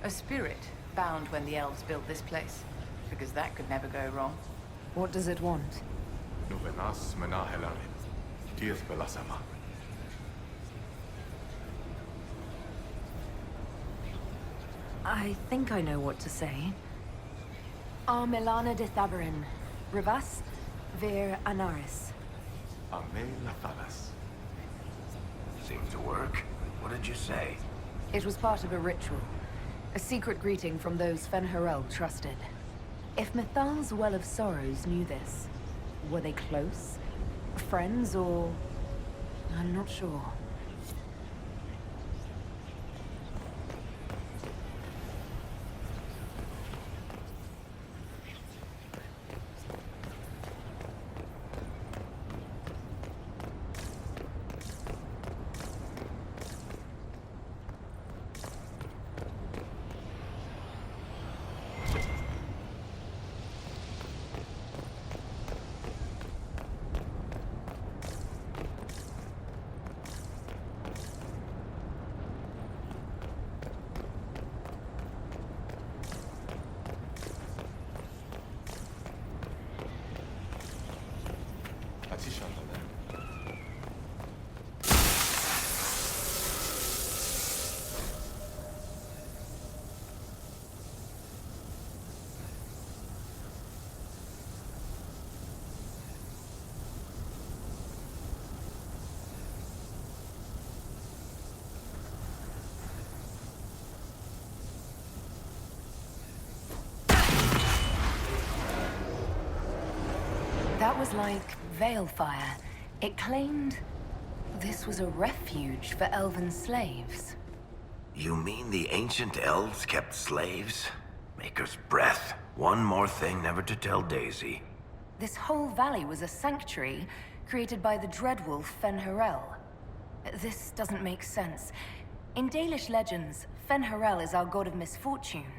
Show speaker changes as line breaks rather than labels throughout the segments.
A spirit bound when the elves built this place. Because that could never go wrong.
What does it want? I think I know what to say. Armelana de Thaverin. Rivas vir Anaris.
Seemed to work. What did you say?
It was part of a ritual. A secret greeting from those Fen'Harel trusted. If Mythal's Well of Sorrows knew this, were they close? Friends, or... I'm not sure. That was like Veilfire. It claimed this was a refuge for elven slaves.
You mean the ancient elves kept slaves? Maker's breath. One more thing never to tell Daisy.
This whole valley was a sanctuary created by the Dreadwolf Fen'Harel. This doesn't make sense. In Dalish legends, Fen'Harel is our god of misfortune.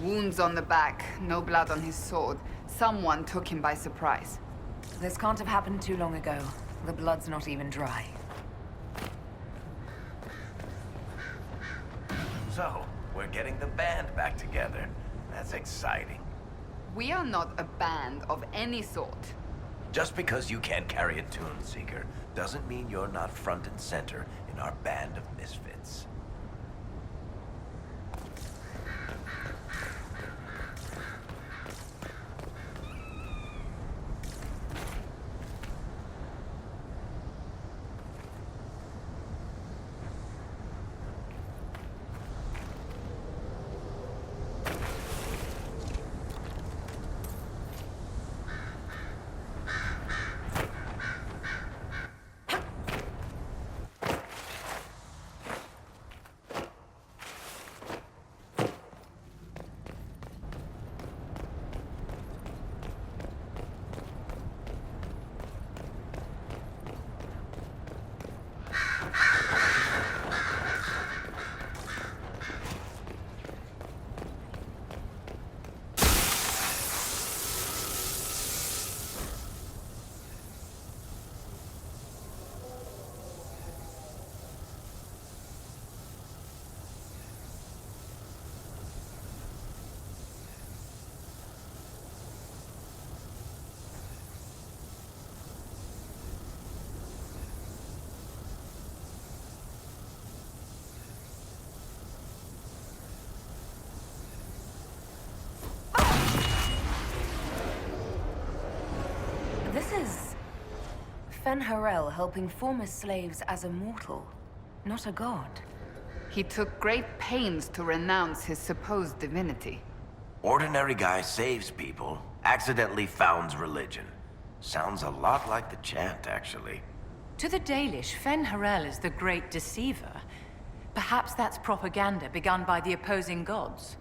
Wounds on the back, no blood on his sword. Someone took him by surprise.
This can't have happened too long ago. The blood's not even dry.
So, we're getting the band back together. That's exciting.
We are not a band of any sort.
Just because you can't carry a tune, Seeker, doesn't mean you're not front and center in our band of misfits.
This is Fen'Harel helping former slaves as a mortal, not a god.
He took great pains to renounce his supposed divinity.
Ordinary guy saves people, accidentally founds religion. Sounds a lot like the chant, actually.
To the Dalish, Fen'Harel is the great deceiver. Perhaps that's propaganda begun by the opposing gods.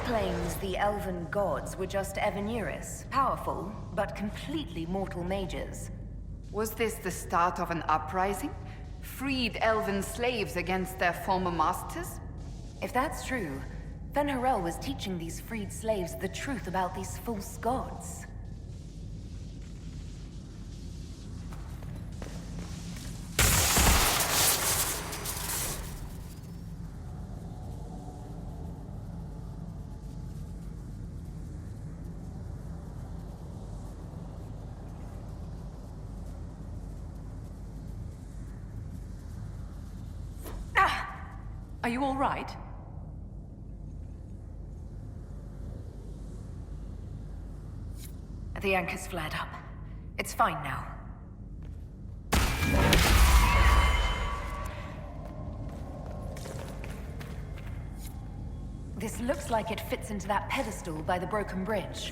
Claims the elven gods were just Evaneris, powerful, but completely mortal mages.
Was this the start of an uprising? Freed elven slaves against their former masters?
If that's true, Fen'Harel was teaching these freed slaves the truth about these false gods.
Are you all right?
The anchor's flared up. It's fine now. This looks like it fits into that pedestal by the broken bridge.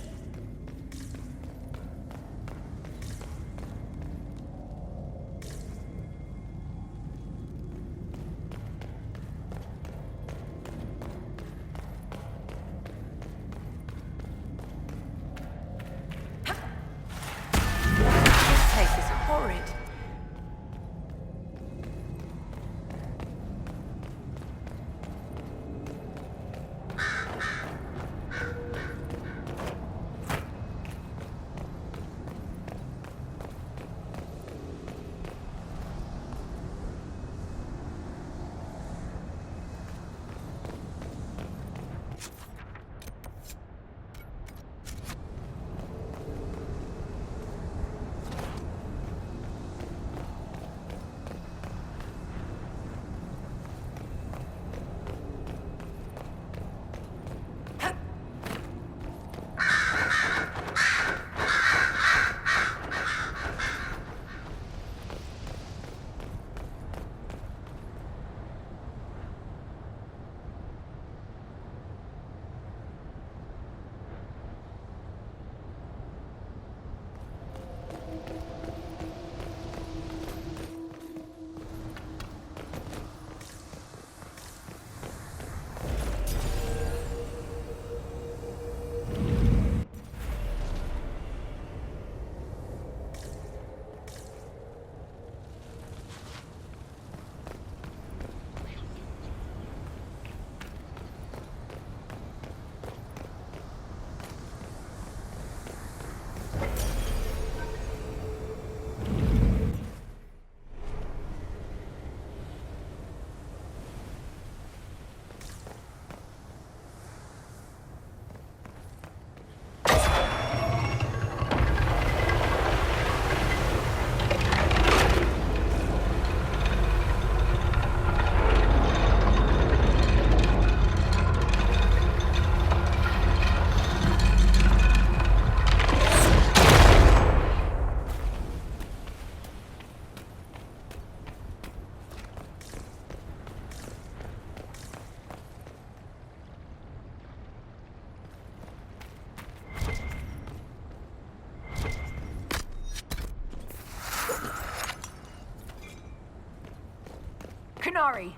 Canary!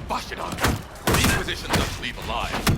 Bash it on! The Inquisition doesn't leave alive.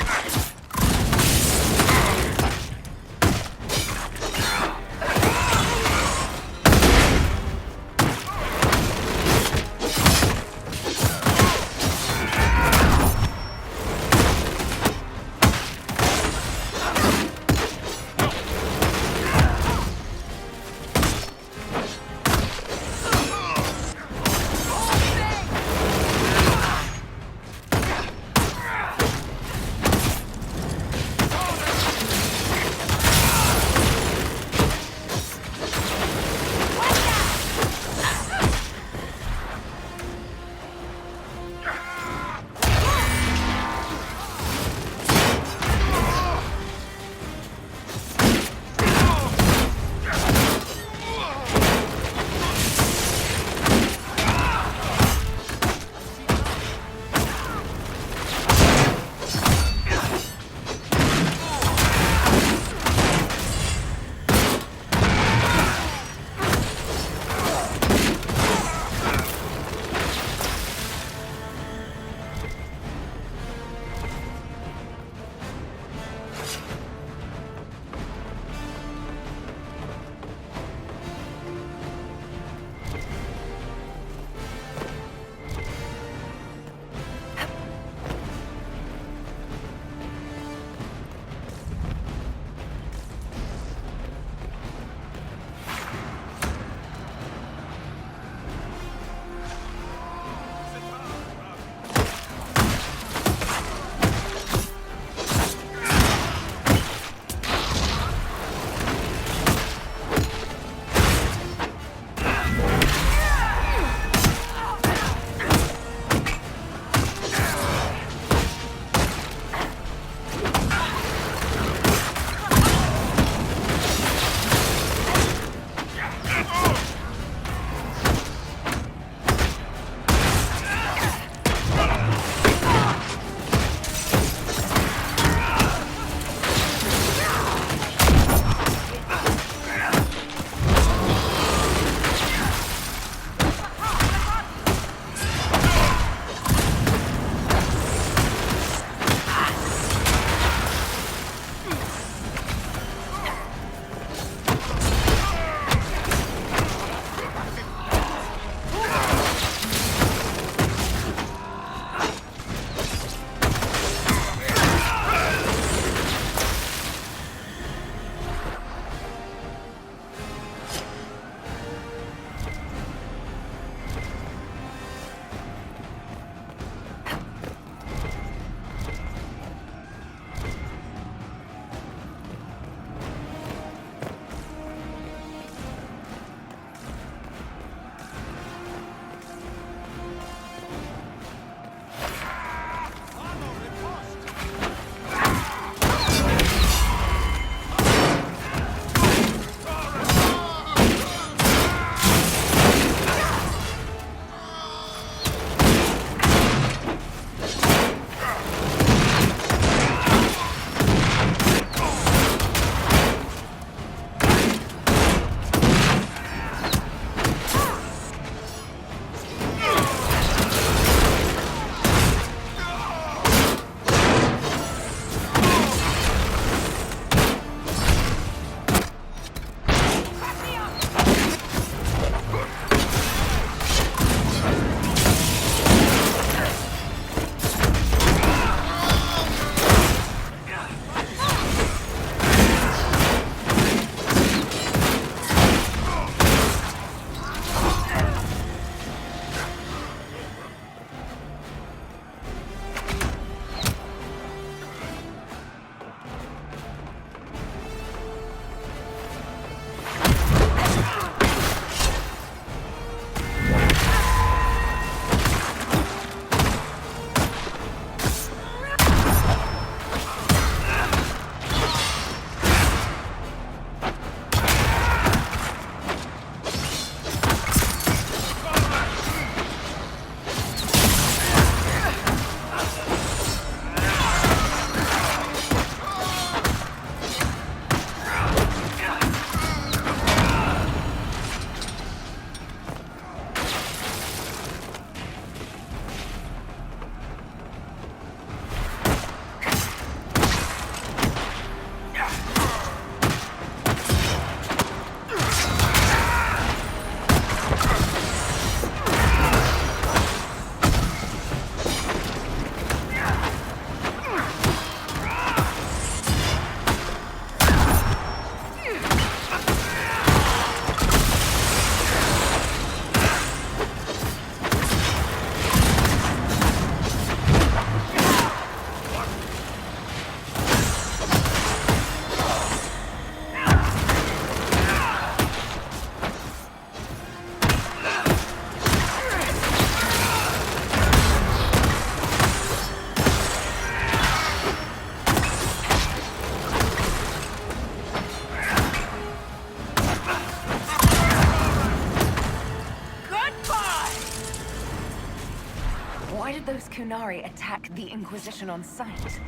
Kunari attack the Inquisition on sight?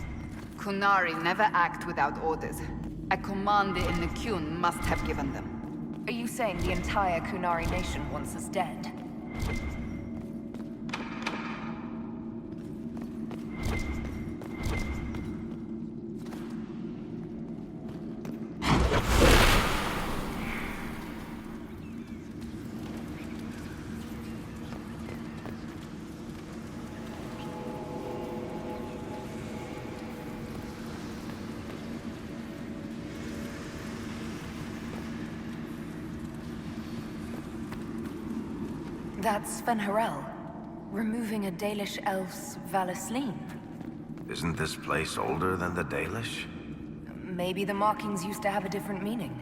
Kunari never act without orders. A command the Inquisition must have given them.
Are you saying the entire Kunari nation wants us dead? That's Sven Harel, removing a Dalish elf's Valisleen.
Isn't this place older than the Dalish?
Maybe the markings used to have a different meaning.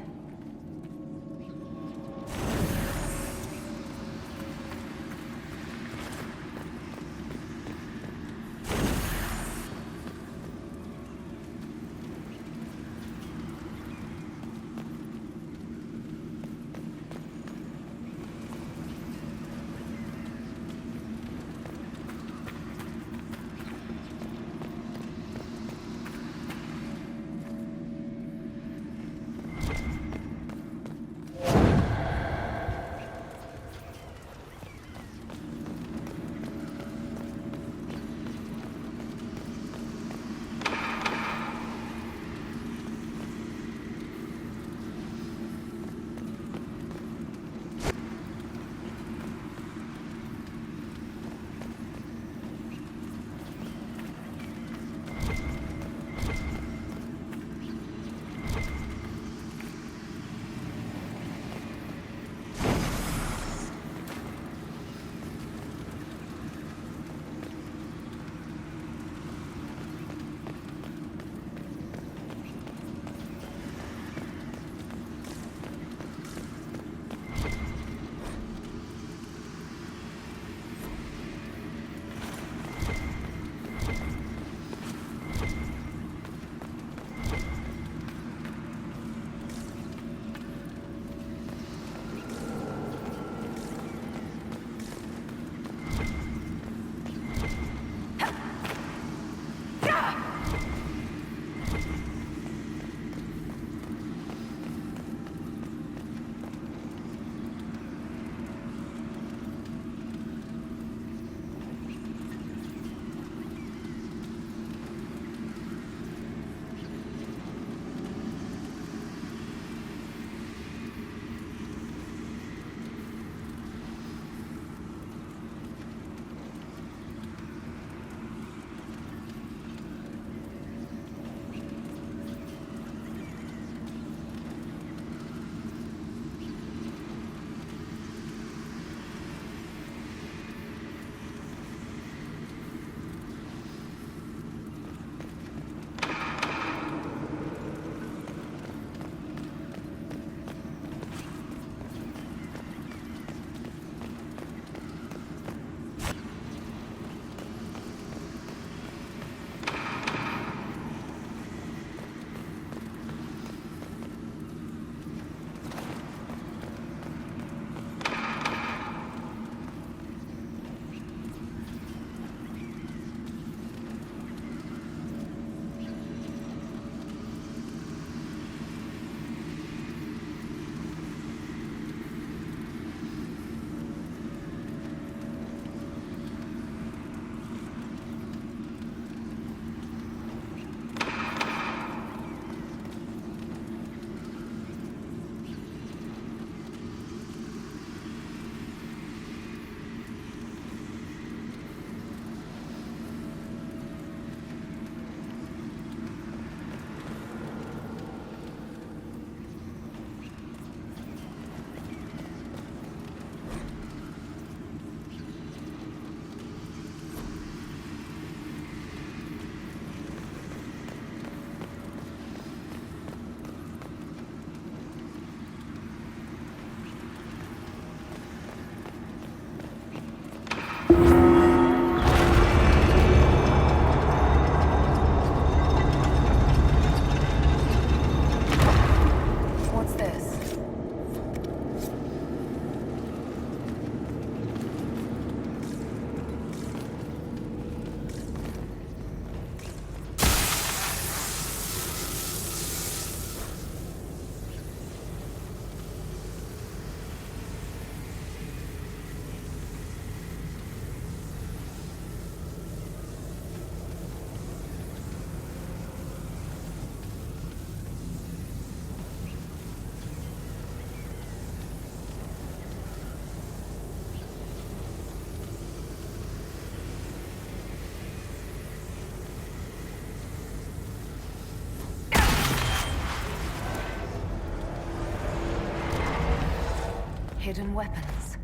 hidden weapons.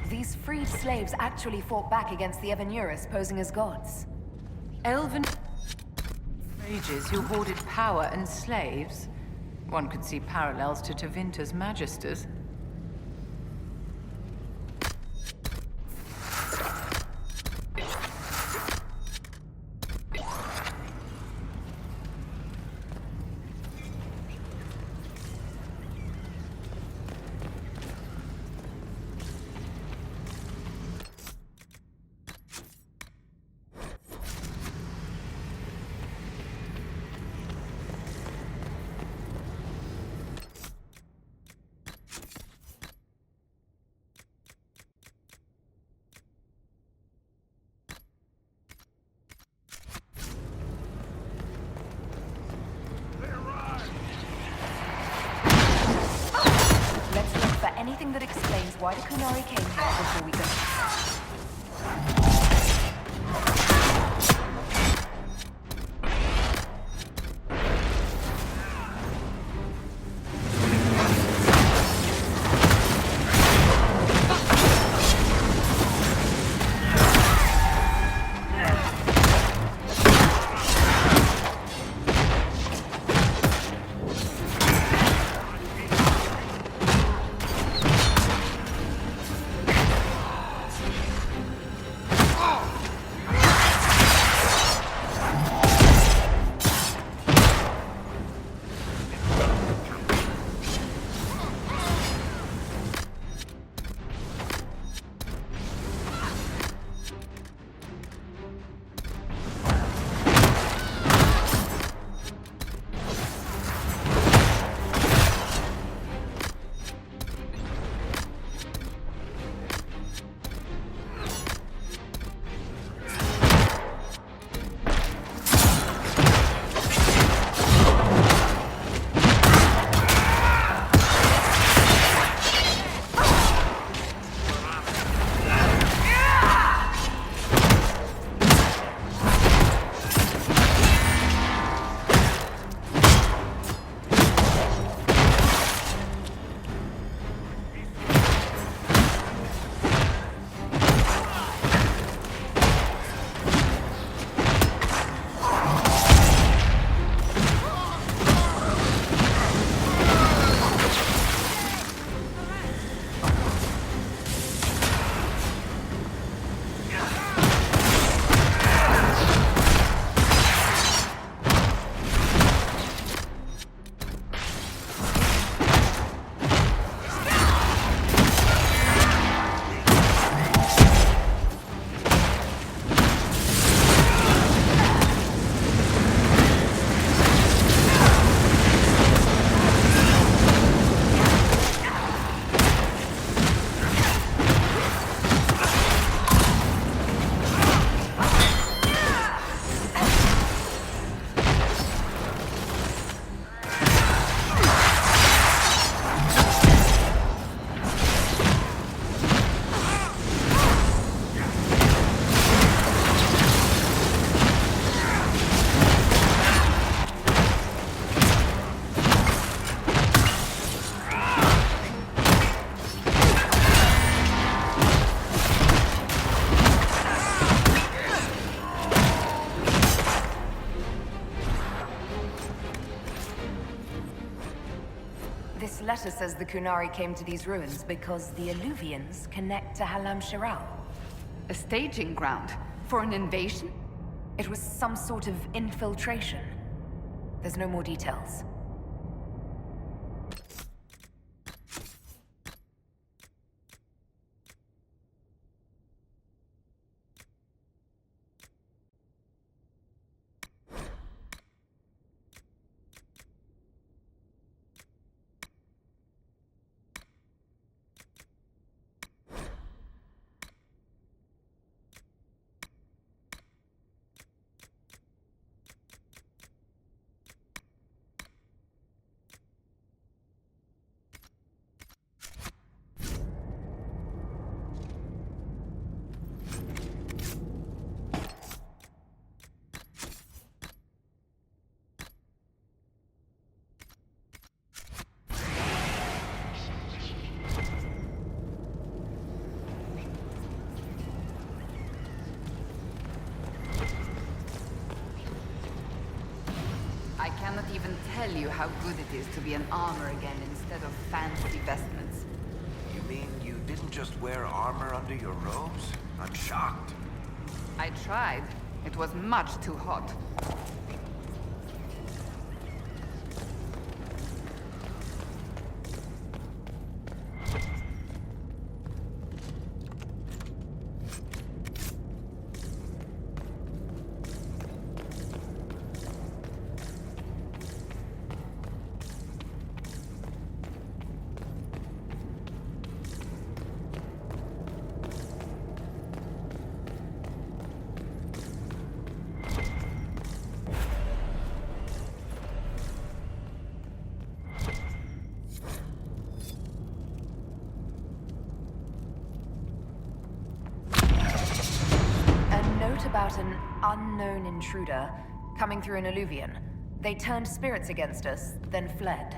These freed slaves actually fought back against the Evanuris posing as gods.
Elven mages who hoarded power and slaves. One could see parallels to Tevinter's magisters.
Let's look for anything that explains why the Kunari came here before we go. This letter says the Kunari came to these ruins because the Alluvians connect to Halam Shiral.
A staging ground for an invasion?
It was some sort of infiltration. There's no more details.
tell you how good it is to be an armor again instead of fancy vestments.
You mean you didn't just wear armor under your robes? I'm shocked.
I tried. It was much too hot.
About an unknown intruder coming through an alluvion. They turned spirits against us, then fled.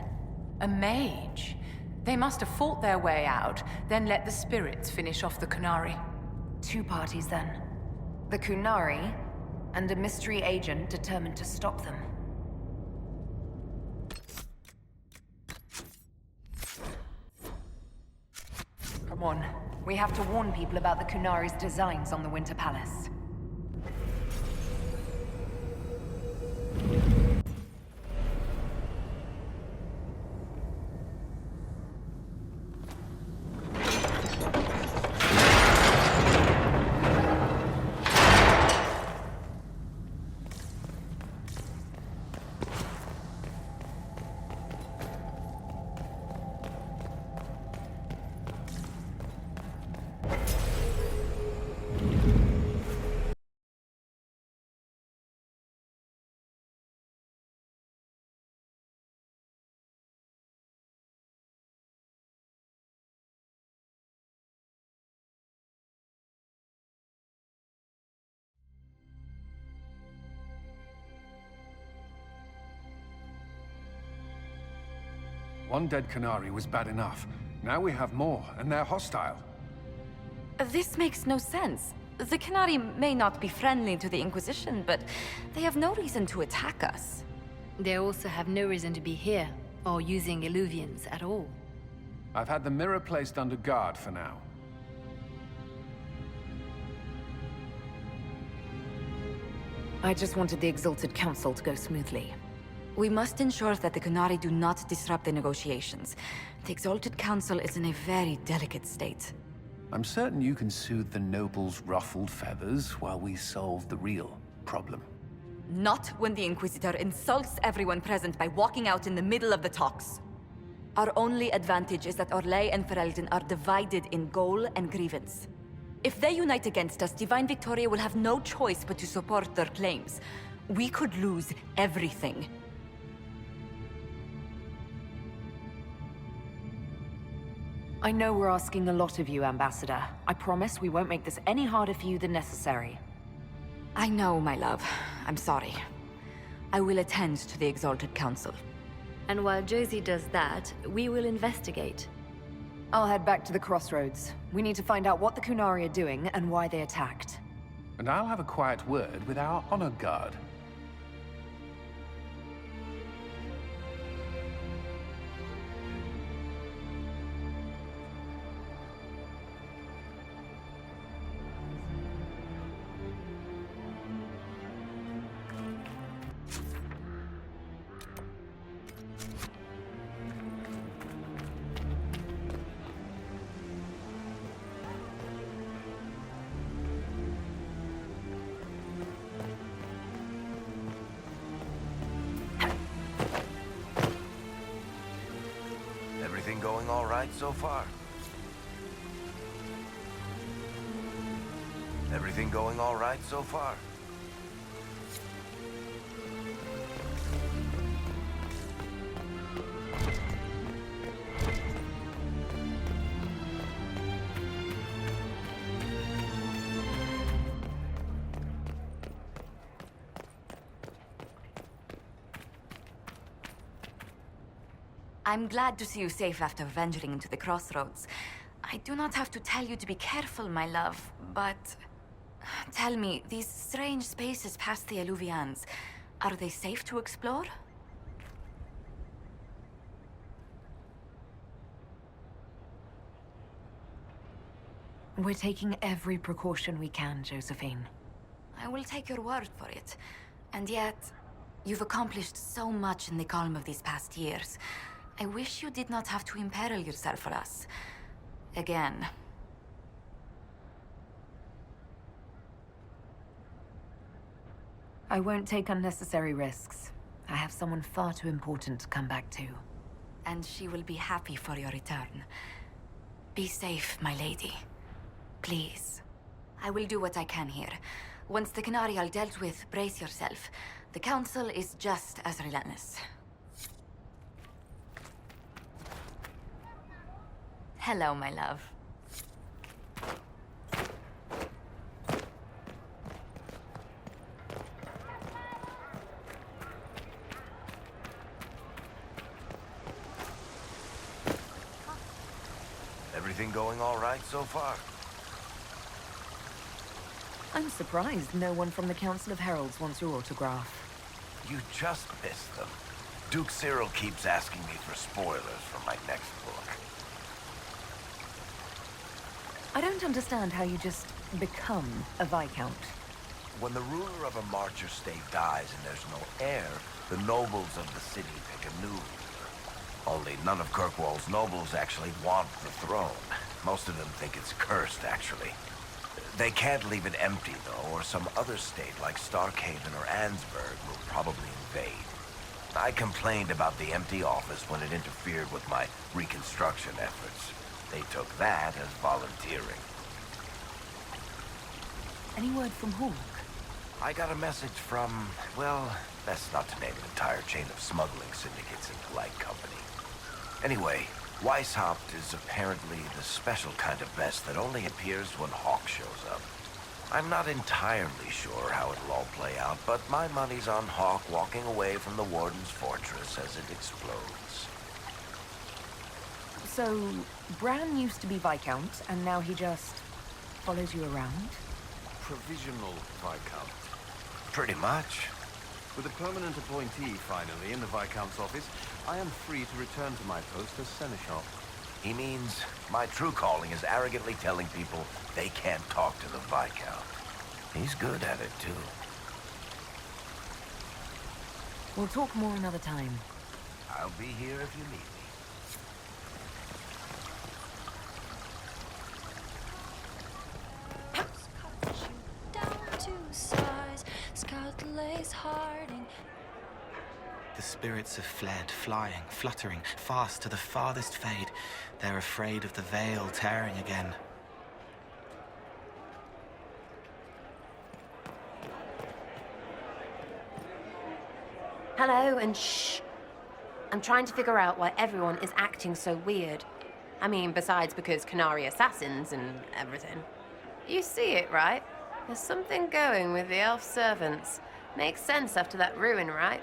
A mage? They must have fought their way out, then let the spirits finish off the Kunari.
Two parties then. The Kunari, and a mystery agent determined to stop them. Come on. We have to warn people about the Kunari's designs on the Winter Palace.
One dead Kunari was bad enough. Now we have more, and they're hostile.
This makes no sense. The Kunari may not be friendly to the Inquisition, but they have no reason to attack us.
They also have no reason to be here, or using illuvians at all.
I've had the mirror placed under guard for now.
I just wanted the Exalted Council to go smoothly.
We must ensure that the Kunari do not disrupt the negotiations. The Exalted Council is in a very delicate state.
I'm certain you can soothe the nobles' ruffled feathers while we solve the real problem.
Not when the Inquisitor insults everyone present by walking out in the middle of the talks. Our only advantage is that Orlais and Ferelden are divided in goal and grievance. If they unite against us, Divine Victoria will have no choice but to support their claims. We could lose everything.
I know we're asking a lot of you, Ambassador. I promise we won't make this any harder for you than necessary.
I know, my love. I'm sorry. I will attend to the Exalted Council.
And while Josie does that, we will investigate.
I'll head back to the crossroads. We need to find out what the Kunari are doing and why they attacked.
And I'll have a quiet word with our honor guard.
Everything going all right so far? Everything going all right so far?
I'm glad to see you safe after venturing into the crossroads. I do not have to tell you to be careful, my love, but... Tell me, these strange spaces past the Alluvians, are they safe to explore?
We're taking every precaution we can, Josephine.
I will take your word for it. And yet, you've accomplished so much in the calm of these past years. I wish you did not have to imperil yourself for us. Again.
I won't take unnecessary risks. I have someone far too important to come back to.
And she will be happy for your return. Be safe, my lady. Please. I will do what I can here. Once the Canary are dealt with, brace yourself. The Council is just as relentless. Hello, my love.
Everything going all right so far?
I'm surprised no one from the Council of Heralds wants your autograph.
You just missed them. Duke Cyril keeps asking me for spoilers for my next book.
I don't understand how you just become a Viscount.
When the ruler of a Marcher state dies and there's no heir, the nobles of the city pick a new ruler. Only none of Kirkwall's nobles actually want the throne. Most of them think it's cursed, actually. They can't leave it empty, though, or some other state like Starkhaven or Ansburg will probably invade. I complained about the empty office when it interfered with my reconstruction efforts. They took that as volunteering.
Any word from Hawk?
I got a message from, well, best not to name an entire chain of smuggling syndicates in polite company. Anyway, Weishaupt is apparently the special kind of mess that only appears when Hawk shows up. I'm not entirely sure how it'll all play out, but my money's on Hawk walking away from the Warden's fortress as it explodes.
So, Bran used to be Viscount, and now he just follows you around?
Provisional Viscount.
Pretty much.
With a permanent appointee, finally, in the Viscount's office, I am free to return to my post as Seneschal.
He means my true calling is arrogantly telling people they can't talk to the Viscount. He's good at it, too.
We'll talk more another time.
I'll be here if you need me.
The spirits have fled, flying, fluttering, fast to the farthest fade. They're afraid of the veil tearing again.
Hello, and shh. I'm trying to figure out why everyone is acting so weird. I mean, besides because Canary assassins and everything. You see it, right? There's something going with the elf servants. Makes sense after that ruin, right?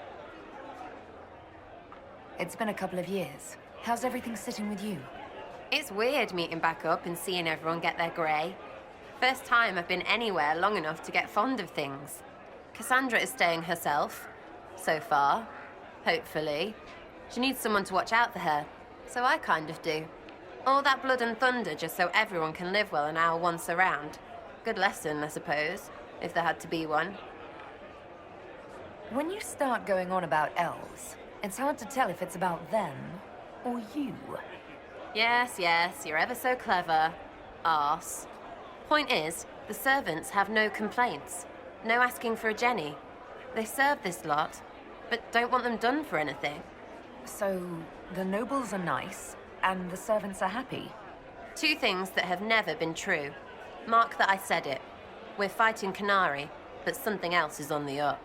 It's been a couple of years. How's everything sitting with you?
It's weird meeting back up and seeing everyone get their grey. First time I've been anywhere long enough to get fond of things. Cassandra is staying herself. So far. Hopefully. She needs someone to watch out for her. So I kind of do. All that blood and thunder just so everyone can live well an hour once around. Good lesson, I suppose, if there had to be one.
When you start going on about elves, it's hard to tell if it's about them or you.
Yes, you're ever so clever. Arse. Point is, the servants have no complaints. No asking for a Jenny. They serve this lot, but don't want them done for anything.
So, the nobles are nice, and the servants are happy?
Two things that have never been true. Mark that I said it. We're fighting Canary, but something else is on the up.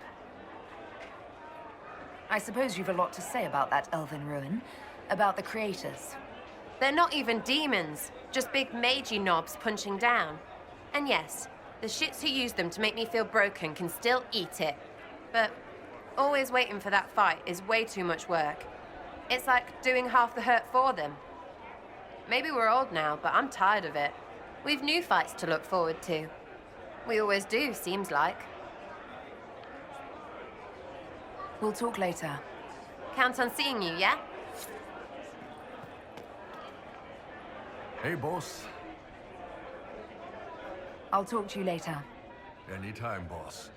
I suppose you've a lot to say about that elven ruin. About the creators.
They're not even demons. Just big magey knobs punching down. And yes, the shits who use them to make me feel broken can still eat it. But always waiting for that fight is way too much work. It's like doing half the hurt for them. Maybe we're old now, but I'm tired of it. We've new fights to look forward to. We always do, seems like.
We'll talk later.
Count on seeing you, yeah?
Hey, boss.
I'll talk to you later.
Anytime, boss.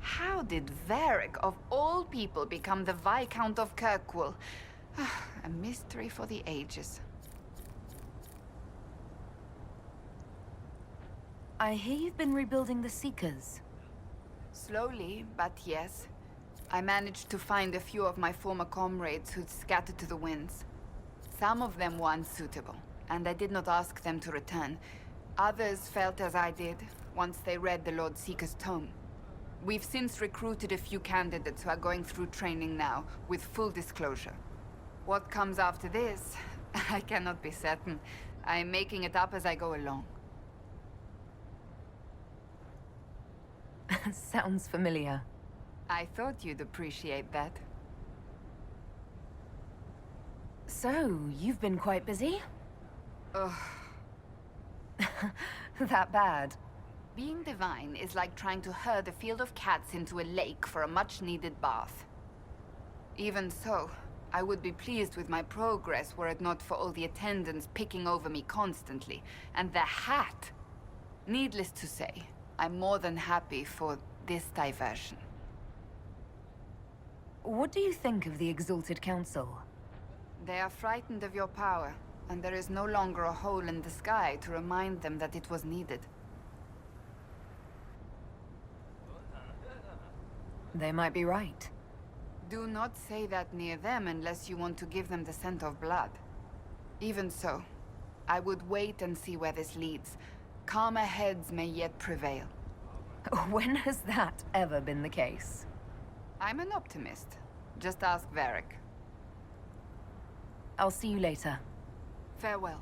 How did Varric, of all people, become the Viscount of Kirkwall? A mystery for the ages.
I hear you've been rebuilding the Seekers.
Slowly, but yes. I managed to find a few of my former comrades who'd scattered to the winds. Some of them were unsuitable, and I did not ask them to return. Others felt as I did, once they read the Lord Seeker's tome. We've since recruited a few candidates who are going through training now, with full disclosure. What comes after this, I cannot be certain. I'm making it up as I go along.
Sounds familiar.
I thought you'd appreciate that.
So, you've been quite busy?
Ugh.
That bad?
Being divine is like trying to herd a field of cats into a lake for a much-needed bath. Even so, I would be pleased with my progress were it not for all the attendants picking over me constantly. And the hat! Needless to say, I'm more than happy for this diversion.
What do you think of the Exalted Council?
They are frightened of your power, and there is no longer a hole in the sky to remind them that it was needed.
They might be right.
Do not say that near them unless you want to give them the scent of blood. Even so, I would wait and see where this leads. Calmer heads may yet prevail.
When has that ever been the case?
I'm an optimist. Just ask Varric.
I'll see you later.
Farewell.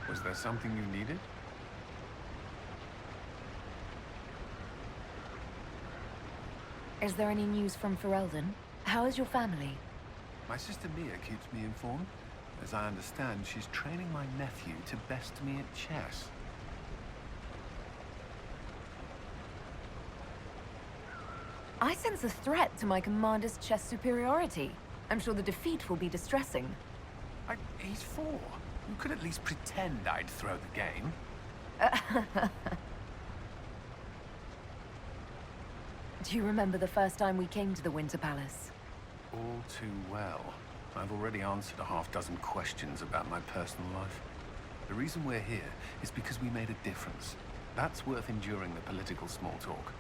Was there something you needed?
Is there any news from Ferelden? How is your family?
My sister Mia keeps me informed. As I understand, she's training my nephew to best me at chess.
I sense a threat to my commander's chess superiority. I'm sure the defeat will be distressing.
He's 4. You could at least pretend I'd throw the game.
Do you remember the first time we came to the Winter Palace?
All too well. I've already answered a half-dozen questions about my personal life. The reason we're here is because we made a difference. That's worth enduring the political small talk.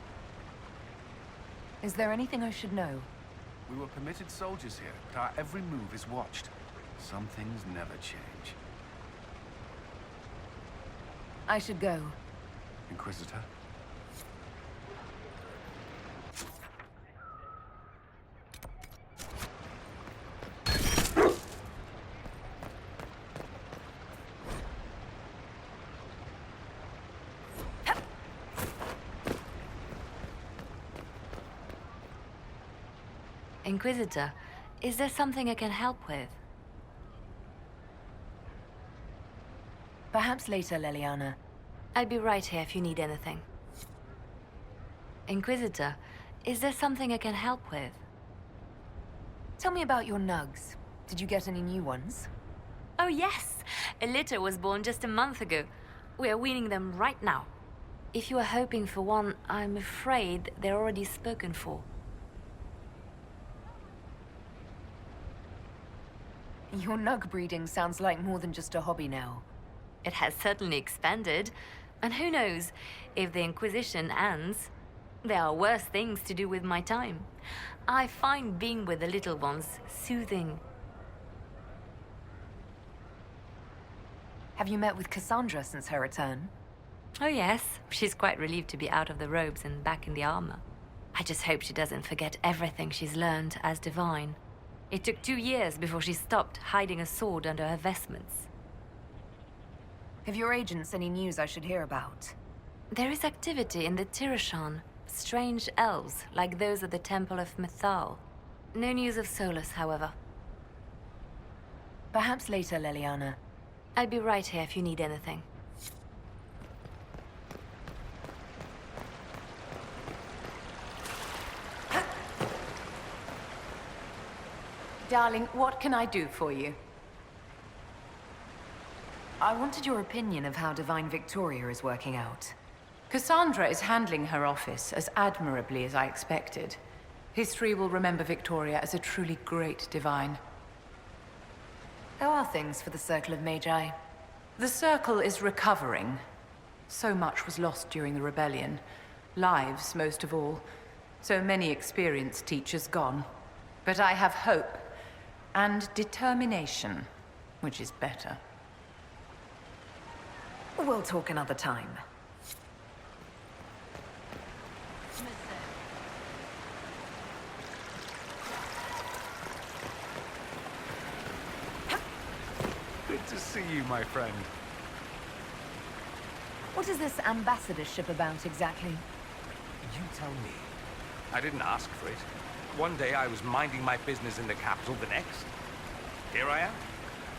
Is there anything I should know?
We were permitted soldiers here, but our every move is watched. Some things never change.
I should go.
Inquisitor?
Inquisitor, is there something I can help with?
Perhaps later, Leliana.
I'll be right here if you need anything. Inquisitor, is there something I can help with?
Tell me about your nugs. Did you get any new ones?
Oh yes! A litter was born just a month ago. We are weaning them right now. If you are hoping for one, I'm afraid they're already spoken for.
Your nug breeding sounds like more than just a hobby now.
It has certainly expanded. And who knows, if the Inquisition ends, there are worse things to do with my time. I find being with the little ones soothing.
Have you met with Cassandra since her return?
Oh yes, she's quite relieved to be out of the robes and back in the armor. I just hope she doesn't forget everything she's learned as divine. It took 2 years before she stopped hiding a sword under her vestments.
Have your agents any news I should hear about?
There is activity in the Tirashan. Strange elves, like those at the Temple of Mythal. No news of Solus, however.
Perhaps later, Leliana.
I'll be right here if you need anything.
Darling, what can I do for you?
I wanted your opinion of how Divine Victoria is working out.
Cassandra is handling her office as admirably as I expected. History will remember Victoria as a truly great divine.
How are things for the Circle of Magi?
The Circle is recovering. So much was lost during the rebellion. Lives, most of all. So many experienced teachers gone. But I have hope. And determination. Which is better.
We'll talk another time.
Good to see you, my friend.
What is this ambassadorship about exactly?
You tell me. I didn't ask for it. One day I was minding my business in the capital, the next, here I am.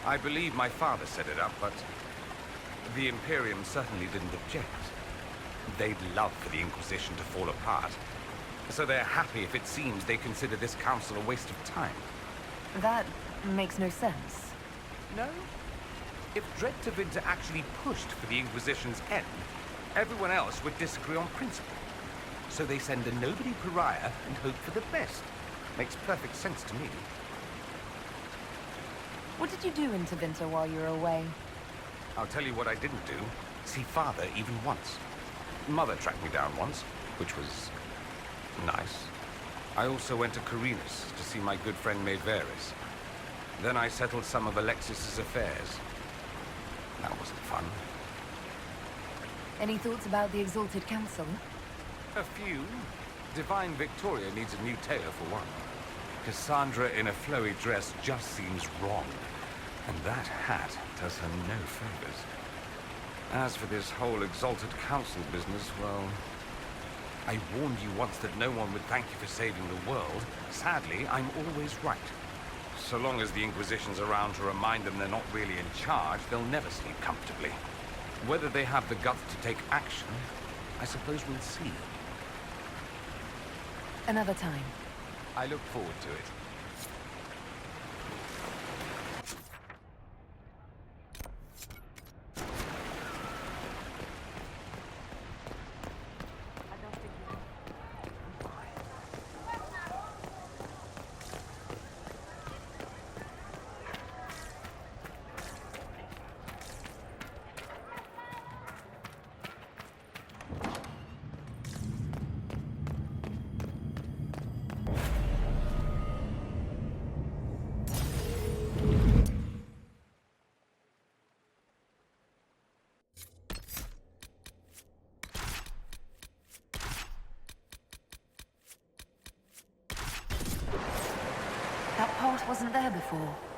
I believe my father set it up, but the Imperium certainly didn't object. They'd love for the Inquisition to fall apart, so they're happy if it seems they consider this council a waste of time.
That makes no sense.
No? If Dread to Winter actually pushed for the Inquisition's end, everyone else would disagree on principle. So they send a nobody pariah and hope for the best. Makes perfect sense to me.
What did you do in Tevinter while you were away?
I'll tell you what I didn't do. See Father even once. Mother tracked me down once, which was nice. I also went to Carinus to see my good friend Maeveris. Then I settled some of Alexis's affairs. That wasn't fun.
Any thoughts about the Exalted Council?
A few. Divine Victoria needs a new tailor for one. Cassandra in a flowy dress just seems wrong. And that hat does her no favors. As for this whole Exalted Council business, well, I warned you once that no one would thank you for saving the world. Sadly, I'm always right. So long as the Inquisition's around to remind them they're not really in charge, they'll never sleep comfortably. Whether they have the guts to take action, I suppose we'll see.
Another time.
I look forward to it.
there before.